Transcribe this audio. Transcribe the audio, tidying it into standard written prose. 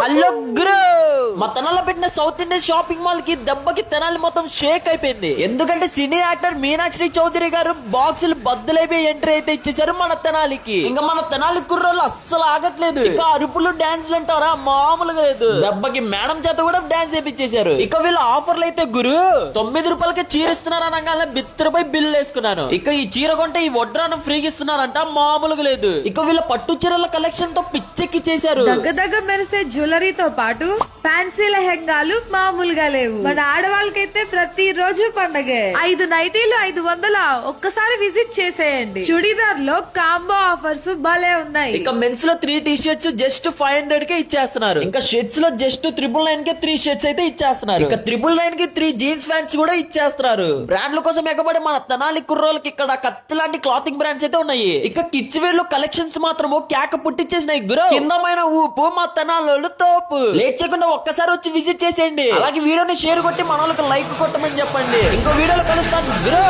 Hello గురు, మా తెనాల్లో పెట్టిన సౌత్ ఇండియన్ షాపింగ్ మాల్ కి దెబ్బకి తెనాలి మొత్తం షేక్ అయిపోయింది. ఎందుకంటే సినీ యాక్టర్ మీనాక్షి చౌదరి గారు బాక్సులు బద్దలైపోయి ఎంట్రీ అయితే ఇచ్చేసారు మన తెనాలికి. ఇంకా మన తెనాలి కుర్రోళ్ళు అస్సలు ఆగట్లేదు. ఇక అరుపులు డాన్స్లు అంటారా మామూలుగా లేదు. దెబ్బకి మేడం చేత కూడా డాన్స్ చేపించేశారు. ఇక వీళ్ళ ఆఫర్లు అయితే గురు 9 రూపాయలకి చీర ఇస్తున్నారు అనగానే బిత్తరపై బిల్లు వేసుకున్నాను. ఇక ఈ చీర కొంటే ఈ వడ్రానం ఫ్రీగా ఇస్తున్నారంట మామూలుగా లేదు. ఇక వీళ్ళ పట్టు చీరల కలెక్షన్ తో పిచ్చెక్కి చేశారు. దగ్గర మెరిసే జ్యువెలరీతో పాటు ఫ్యాన్సీ లెహెంగాలు మామూలుగా లేవు. మన ఆడవాళ్ళకైతే ప్రతి రోజు పండగే. 5 నైటీలు 500 ఒక్కసారి విజిట్ చేసేయండి. చుడీదార్ లో కాంబో ఆఫర్స్ భలే ఉన్నాయి. ఇక మెన్స్ లో 3 టీ షర్ట్స్ జస్ట్ 500 కే ఇచ్చేస్తున్నారు. ఇంకా షర్ట్స్ లో జస్ట్ 999 కే 3 షర్ట్స్ అయితే ఇచ్చేస్తున్నారు. ఇక 999 కి 3 జీన్స్ ప్యాంట్స్ కూడా ఇచ్చేస్తున్నారు. బ్రాండ్ల కోసం ఎగబడి మన తెనాలి కుర్రోళ్ళకి ఇక్కడ కత్తి లాంటి క్లాతింగ్ బ్రాండ్స్ అయితే ఉన్నాయి. ఇక కిడ్స్ వేర్ లో కలెక్షన్స్ మాత్రము కేక పుట్టించేసినాయి గురు. కిందమైన ఊపు మా తెనాలోళ్ళు తోపు. లేట్ చేయకుండా ఒక్కసారి వచ్చి విజిట్ చేసేయండి. అలాగే వీడియోని షేర్ కొట్టి మన వాళ్ళకి లైక్ కొట్టమని చెప్పండి. ఇంకో వీడియోలో కలుస్తాను గురు.